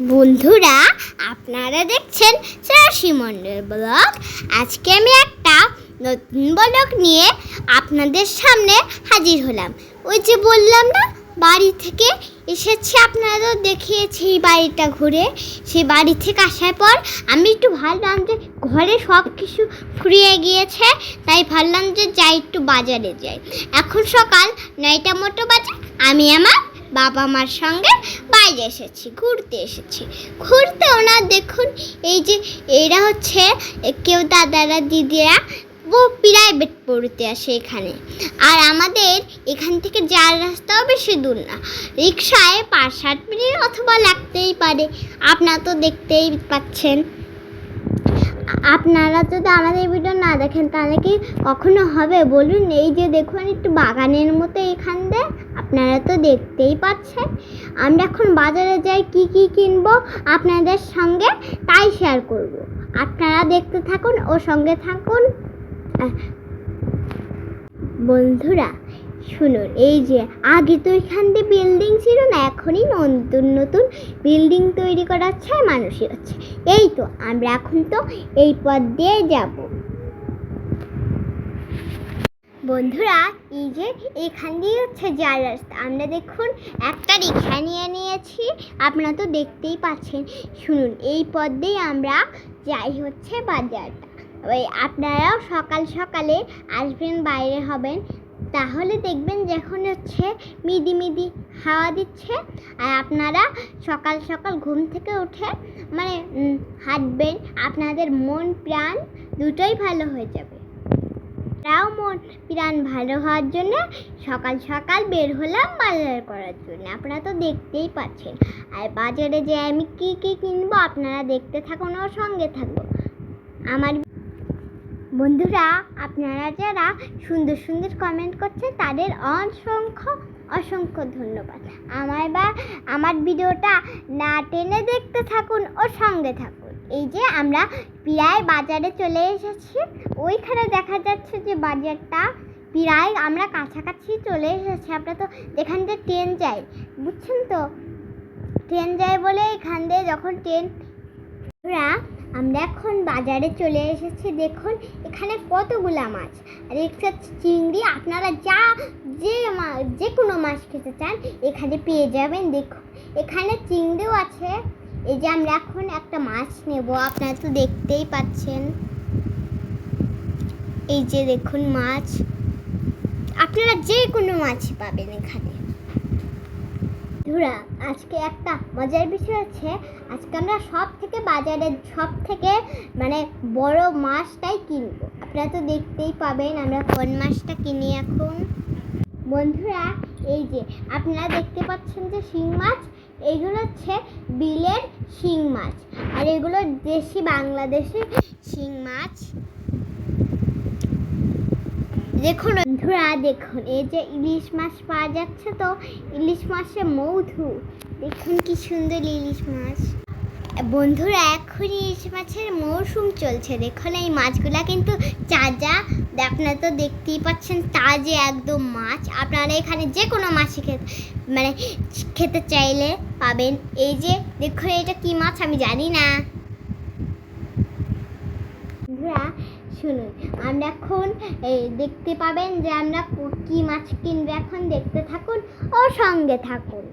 বন্ধুরা, আপনারা দেখছেন শ্রেয়সী মণ্ডল ব্লগ। আজকে আমি একটা নতুন ব্লগ নিয়ে আপনাদের সামনে হাজির হলাম। ওই যে বললাম না, বাড়ি থেকে এসেছি, আপনারা তো দেখিয়েছি এই বাড়িটা ঘুরে। সেই বাড়ি থেকে আসার পর আমি একটু ভাবলাম যে ঘরে সব কিছু ফুরিয়ে গিয়েছে, তাই ভাবলাম যে যাই একটু বাজারে যাই। এখন সকাল 9টা মতো বাজে। আমি আমার বাবা মার সঙ্গে বাইরে এসেছি, ঘুরতে ওনার দেখুন, এই যে এরা হচ্ছে কেউ দাদারা দিদিরা, ও প্রাইভেট পড়তে আসে এখানে। আর আমাদের এখান থেকে যাওয়ার রাস্তাও বেশি দূর না, রিক্সায় 5-7 মিনিট অথবা লাগতেই পারে। আপনারা তো দেখতেই পাচ্ছেন। আপনারা যদি আমাদের ভিডিও না দেখেন তাহলে কি কখনো হবে বলুন? এই যে দেখুন, একটু বাগানের মতো এখান দিয়ে, আপনারা তো দেখতেই পাচ্ছেন। আমরা এখন বাজারে যাই, কি কি কিনবো আপনাদের সঙ্গে তাই শেয়ার করব। আপনারা দেখতে থাকুন ও সঙ্গে থাকুন। বন্ধুরা শুনুন, এই যে আগে তো এখান দিয়ে বিল্ডিং ছিল না, এখনই নতুন নতুন বিল্ডিং তৈরি করা হচ্ছে, মানুষই হচ্ছে। এই তো আমরা এখন তো এই পথ দিয়ে যাব। বন্ধুরা, এই যে এখান দিয়ে হচ্ছে যার রাস্তা। আমরা দেখুন একটা রিক্সা নিয়ে নিয়েছি, আপনারা তো দেখতেই পাচ্ছেন। শুনুন, এই পথ দিয়ে আমরা যাই হচ্ছে বাজারটা। ওই আপনারাও সকাল সকালে আসবেন, বাইরে হবেন, তাহলে দেখবেন যখন হচ্ছে মিদি হাওয়া দিচ্ছে, আর আপনারা সকাল সকাল ঘুম থেকে উঠে মানে হাঁটবেন, আপনাদের মন প্রাণ দুটোই ভালো হয়ে যাবে। তাও মন প্রাণ ভালো হওয়ার জন্য সকাল সকাল বের হলাম বাজার করার জন্য। আপনারা তো দেখতেই পাচ্ছেন। আর বাজারে যে আমি কি কি কিনবো আপনারা দেখতে থাকুন ও সঙ্গে থাকুন। আমার বন্ধুরা, আপনারা যারা সুন্দর সুন্দর কমেন্ট করছেন তাদের অসংখ্য ধন্যবাদ। আমার ভিডিওটা না টেনে দেখতে থাকুন ও সঙ্গে থাকুন। এই যে আমরা প্রায় বাজারে চলে এসেছি, ওইখানে দেখা যাচ্ছে যে বাজারটা প্রায় আমরা কাছাকাছি চলে এসেছি। আপনারা তো যেখান দিয়ে ট্রেন যায়, বুঝছেন তো, ট্রেন যায় বলে এখান দিয়ে যখন আমরা এখন বাজারে চলে এসেছি। দেখুন এখানে কতগুলা মাছ, আর একটা চিংড়ি। আপনারা যে কোনো মাছ খেতে চান এখানে পেয়ে যাবেন। দেখুন এখানে চিংড়িও আছে। এই যে আমরা এখন একটা মাছ নেব, আপনারা তো দেখতেই পাচ্ছেন। এই যে দেখুন মাছ, আপনারা যে কোনো মাছ পাবেন এখানে। বন্ধুরা, আজকে একটা মজার বিষয় আছে। আজকে আমরা বাজারের সব থেকে বড় মাছটাই কিনবো। আপনারা তো দেখতেই পাবেন আমরা কোন মাছটা কিনি এখন। বন্ধুরা, এই যে আপনারা দেখতে পাচ্ছেন যে শিং মাছ, এইগুলো হচ্ছে বিলের শিং মাছ, আর এগুলো দেশি বাংলাদেশি শিং মাছ। দেখুন বন্ধুরা, দেখুন এই যে ইলিশ মাছ পাওয়া যাচ্ছে, তো ইলিশ মাছের মধু দেখুন কি সুন্দর ইলিশ মাছ। বন্ধুরা, এখন ইলিশ মাছের মৌসুম চলছে। দেখুন এই মাছগুলা কিন্তু তাজা, আপনারা তো দেখতেই পাচ্ছেন, তাজা একদম মাছ। আপনারা এখানে যে কোনো মাছ খেতে চাইলে পাবেন। এই যে দেখুন এটা কি মাছ আমি জানি না। বন্ধুরা শুনুন, আমরা এখন দেখতে পাবেন যে আমরা কি মাছ কিনবো। এখন দেখতে থাকুন ও সঙ্গে থাকুন।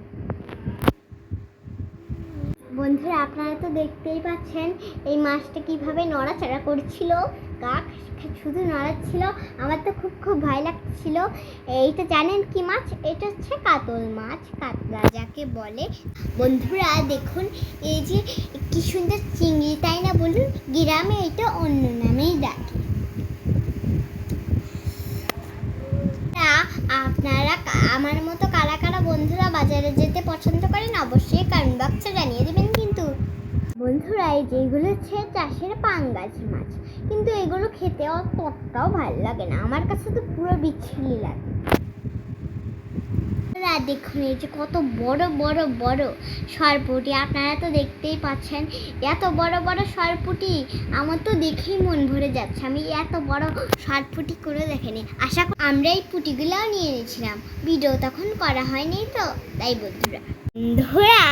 বন্ধুরা, আপনারা তো দেখতেই পাচ্ছেন এই মাছটা কিভাবে নড়াচড়া করছিল, শুধু নড়াচ্ছিল। আমার তো খুব ভয় লাগছিল। এইটা জানেন কি মাছ? এটা হচ্ছে কাতল মাছ, কাতলা যাকে বলে। বন্ধুরা দেখুন এই যে কি সুন্দর চিংড়ি, তাই না বলুন? গ্রামে এটা অন্য নামেই ডাকে। আপনারা আমার মতো কারা কারা বন্ধুরা বাজারে যেতে পছন্দ করেন অবশ্যই কমেন্ট বক্সে জানিয়ে দেবেন। কিন্তু বন্ধুরা, এই যে এগুলো হচ্ছে চাষের পাঙ্গাস মাছ, কিন্তু এগুলো খেতে অতটাও ভালো লাগে না, আমার কাছে তো পুরো বিচ্ছিরি লাগে। দেখুন এই যে কত বড় বড় বড় সরপুঁটি, আপনারা তো দেখতেই পাচ্ছেন। এত বড় বড় সরপুঁটি আমার তো দেখেই মন ভরে যাচ্ছে। আমি এত বড় সরপুঁটি করে দেখিনি। আশা করি আমরা এই পুঁটিগুলোও নিয়ে নিয়েছিলাম, ভিডিও তখন করা হয়নি তো, তাই বন্ধুরা। বন্ধুরা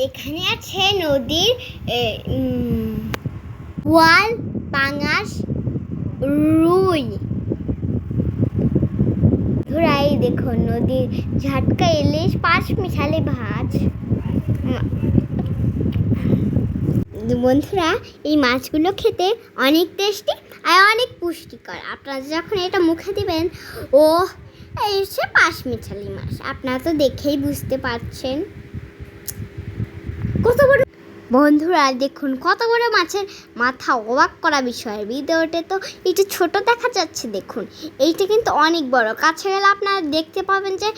এখানে আছে নদীর ওয়াল, পাঙাশ, রুই। বন্ধুরা এই দেখো নদীর ঝাটকা ইলিশ, পাঁচ মিশালি ভাত। বন্ধুরা এই মাছগুলো খেতে অনেক টেস্টি আর অনেক পুষ্টিকর। আপনারা যখন এটা মুখে দিবেন, ও এই হচ্ছে পাঁচ মিশালি মাছ। আপনারা তো দেখেই বুঝতে পারছেন কত বড়। বন্ধুরা দেখুন কত বড় মাছের মাথা, অবাক করা বিষয়। ভিডিওতে তো একটু ছোট দেখা যাচ্ছে, দেখুন এইটা কিন্তু অনেক বড়। কাছে গেলে আপনারা দেখতে পাবেন যে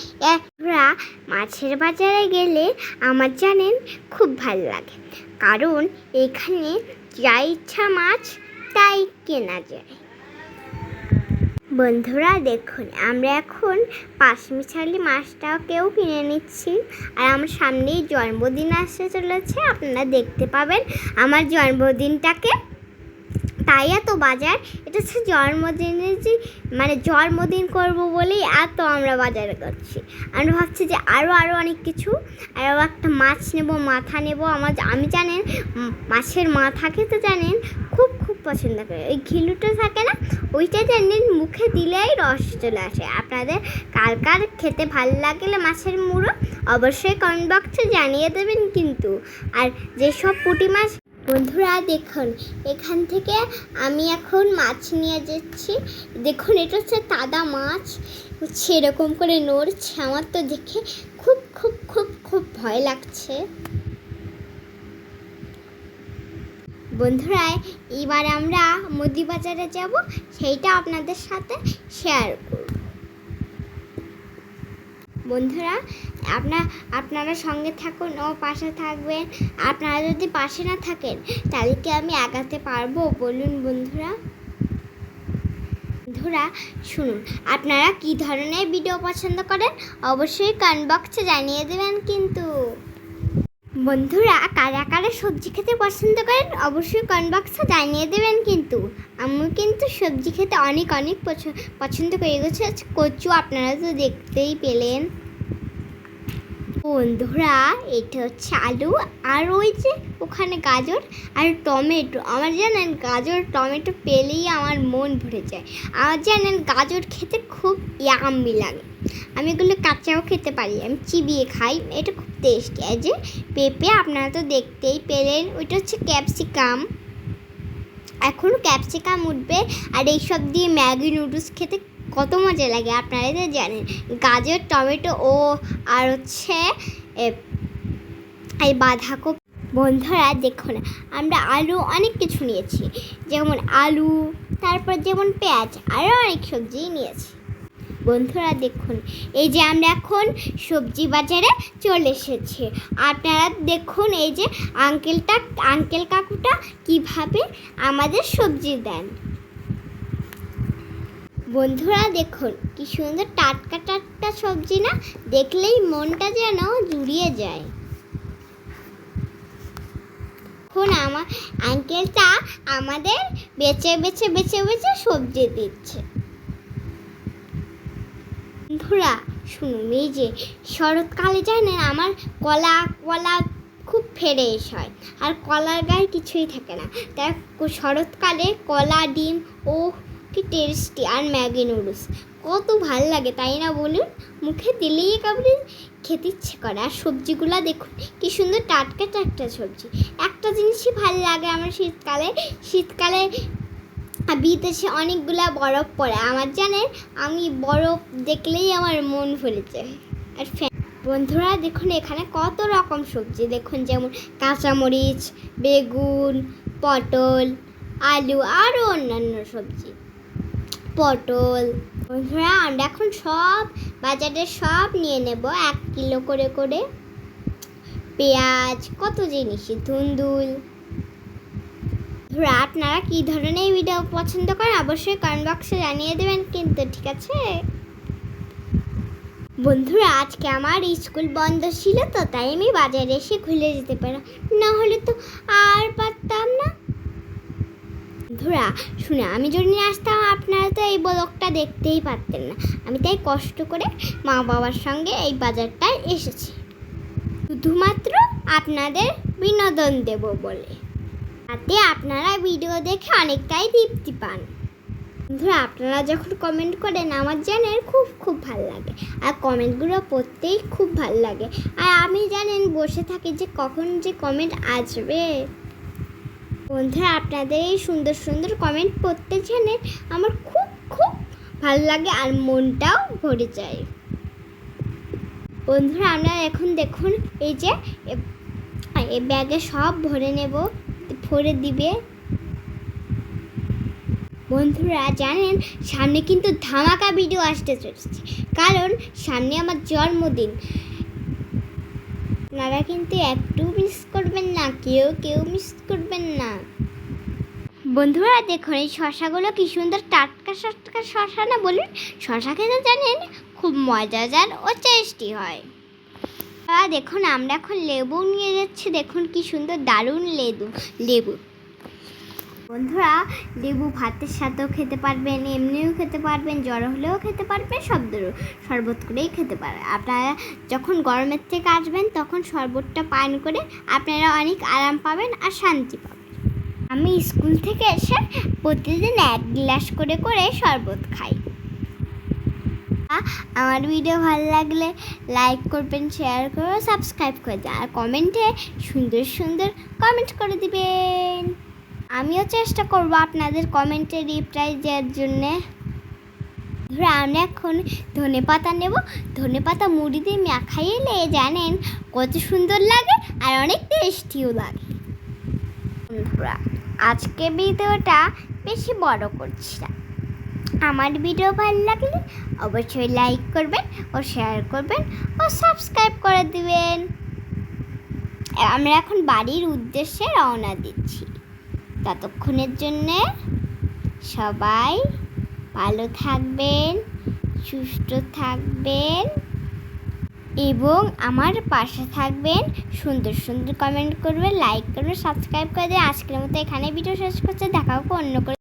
মাছের বাজারে গেলে আমার জানেন খুব ভালো লাগে, কারণ এখানে যা ইচ্ছা মাছ তাই কেনা যায়। বন্ধুরা দেখুন আমরা এখন পাঁচমিশালি মাছটাকেও কিনে নিচ্ছি। আর আমার সামনেই জন্মদিন আসতে চলেছে, আপনারা দেখতে পাবেন আমার জন্মদিনটাকে, তাই এত বাজার। এটা হচ্ছে জন্মদিনের যে জন্মদিন করব বলেই এত আমরা বাজারে করছি। আমরা ভাবছি যে আরও অনেক কিছু, আরও একটা মাছ নেব, মাথা নেব। আমি জানেন মাছের মাথা খেতে জানেন খুব পছন্দ করে। ওই ঘিলুটা থাকে না, ওইটা জানেন মুখে দিলেই রস চলে আসে। আপনাদের কার খেতে ভালো লাগলে মাছের মুড়ো অবশ্যই কমেন্ট বক্সে জানিয়ে দেবেন কিন্তু। আর যেসব পুঁটি মাছ, বন্ধুরা দেখুন এখান থেকে আমি এখন মাছ নিয়ে যাচ্ছি। দেখুন এটা হচ্ছে তাদা মাছ, সেরকম করে নড়ছে। আমার তো দেখে খুব ভয় লাগছে। বন্ধুরা এবার আমরা মুদি বাজারে যাব, সেইটা আপনাদের সাথে শেয়ার করব। বন্ধুরা আপনারা সঙ্গে থাকুন ও পাশে থাকবেন। আপনারা যদি পাশে না থাকেন তাহলে কি আমি আগাতে পারবো বলুন? বন্ধুরা শুনুন, আপনারা কি ধরনের ভিডিও পছন্দ করেন অবশ্যই কমেন্ট বক্সে জানিয়ে দেবেন কিন্তু। বন্ধুরা কারা সবজি খেতে পছন্দ করেন অবশ্যই কমেন্ট বক্সে জানিয়ে দেবেন কিন্তু। আমি কিন্তু সবজি খেতে অনেক পছন্দ করি। কচু আপনারা তো দেখতেই পেলেন। বন্ধুরা এটা হচ্ছে আলু, আর ওই যে ওখানে গাজর আর টমেটো। আমার জানেন গাজর টমেটো পেলেই আমার মন ভরে যায়। আমার জানেন গাজর খেতে খুব ইয়াম্মি লাগে। আমি এগুলো কাঁচাও খেতে পারি, আমি চিবিয়ে খাই, এটা খুব টেস্টি। এই যে পেঁপে আপনারা তো দেখতেই পেলেন, ওইটা হচ্ছে ক্যাপসিকাম। এখনও ক্যাপসিকাম উঠবে। আর এইসব দিয়ে ম্যাগি নুডলস খেতে কত মজা লাগে আপনারা তো জানেন। গাজর টমেটো আর হচ্ছে এই বাঁধাকপি। বন্ধুরা দেখুন আমরা আলু অনেক কিছু নিয়েছি, যেমন আলু, তারপর যেমন পেঁয়াজ, আরও অনেক সবজি নিয়েছি। বন্ধুরা দেখুন এই যে আমরা এখন সবজি বাজারে চলে এসেছি। আপনারা দেখুন এই যে আঙ্কেল কাকুটা কিভাবে আমাদের সবজি দেন। বন্ধুরা দেখুন কি সুন্দর টাটকা সবজি না, দেখলেই মনটা যেন জুড়িয়ে যায়। এখন আমার আঙ্কেলটা আমাদের বেছে সবজি দিচ্ছে। বন্ধুরা শুনুন এই যে শরৎকালে জানেন আমার কলা খুব ফ্রেশ হয়, আর কলার গায়ে কিছুই থাকে না। তাই শরৎকালে কলা, ডিম কি টেস্টি, আর ম্যাগি নুডলস কত ভালো লাগে তাই না বলুন? মুখে দিলেই একেবারে খেতে ইচ্ছে করে। আর সবজিগুলো দেখুন কি সুন্দর টাটকা সবজি। একটা জিনিসই ভালো লাগে আমার শীতকালে বিদেশে অনেকগুলা বরফ পড়ে। আমার জানেন আমি বরফ দেখলেই আমার মন ভরে যায়। আর বন্ধুরা দেখুন এখানে কত রকম সবজি, দেখুন যেমন কাঁচামরিচ, বেগুন, পটল, আলু, আরও অন্যান্য সবজি, পটল। বন্ধুরা আমরা এখন সব বাজারে সব নিয়ে নেব 1 কিলো করে পেঁয়াজ, কত জিনিসই, ধুন্দুল। আপনারা কি ধরনের ভিডিও পছন্দ করেন অবশ্যই কমেন্ট বক্সে জানিয়ে দেবেন কিন্তু, ঠিক আছে? বন্ধুরা আজকে আমার স্কুল বন্ধ ছিল তো তাই আমি বাজারে এসে ঘুরে যেতে পারলাম, না হলে তো আর পারতাম না। বন্ধুরা শুনে আমি যদি নিয়ে আসতাম আপনারা তো এই ব্লগটা দেখতেই পারতেন না। আমি তাই কষ্ট করে মা বাবার সঙ্গে এই বাজারটায় এসেছি। শুধুমাত্র আপনাদের বিনোদন দেব বলে, তাতে আপনারা ভিডিও দেখে অনেকটাই তৃপ্তি পান। বন্ধুরা, আপনারা যখন কমেন্ট করেন আমার জানেন খুব ভালো লাগে, আর কমেন্টগুলো পড়তেই খুব ভালো লাগে। আর আমি জানেন বসে থাকি যে কখন যে কমেন্ট আসবে। বন্ধুরা, আপনাদের এই সুন্দর সুন্দর কমেন্ট পড়তে জানেন আমার খুব ভালো লাগে আর মনটাও ভরে যায়। বন্ধুরা, আমরা এখন দেখুন এই যে এই ব্যাগে সব ভরে নেব, ভরে দিবে। বন্ধুরা জানেন সামনে কিন্তু ধামাকা ভিডিও আসতে চলেছে, কারণ সামনে আমার জন্মদিন। আপনারা কিন্তু একটু মিস করবেন না, কেউ মিস করবেন না। বন্ধুরা দেখুন এই শশাগুলো কি সুন্দর টাটকা শশা না বলুন? শশা খেতে জানেন খুব মজাদার ও টেস্টি হয়। দেখুন আমরা এখন লেবু নিয়ে যাচ্ছি, দেখুন কি সুন্দর দারুণ লেবু। বন্ধুরা, লেবু ভাতের সাথেও খেতে পারবেন, এমনিও খেতে পারবেন, জ্বর হলেও খেতে পারবেন, শরবত করেই খেতে পারবেন। আপনারা যখন গরমের থেকে আসবেন তখন শরবতটা পান করে আপনারা অনেক আরাম পাবেন আর শান্তি পাবেন। আমি স্কুল থেকে এসে প্রতিদিন 1 গ্লাস করে শরবত খাই। আমার ভিডিও ভালো লাগলে লাইক করবেন, শেয়ার করবেন, সাবস্ক্রাইব করে দেবেন, আর কমেন্টে সুন্দর কমেন্ট করে দিবেন। আমিও চেষ্টা করব আপনাদের কমেন্টে রিপ্লাই দেওয়ার জন্যে। আমরা এখন ধনেপাতা নেব, ধনেপাতা মুড়ি দিয়ে মাখাইলে জানেন কত সুন্দর লাগে আর অনেক টেস্টিও লাগে। বন্ধুরা, আজকে ভিডিওটা বেশি বড় করছি না। আমার ভিডিও ভালো লাগলে অবশ্যই লাইক করবেন ও শেয়ার করবেন ও সাবস্ক্রাইব করে দিবেন। আমরা এখন বাড়ির উদ্দেশ্যে রওনা দিচ্ছি। ততক্ষণের জন্যে সবাই ভালো থাকবেন, সুস্থ থাকবেন এবং আমার পাশে থাকবেন। সুন্দর কমেন্ট করবেন, লাইক করবেন, সাবস্ক্রাইব করে দিয়ে আজকের মতো এখানে ভিডিও শেষ করছে। দেখা হোক অন্য করে।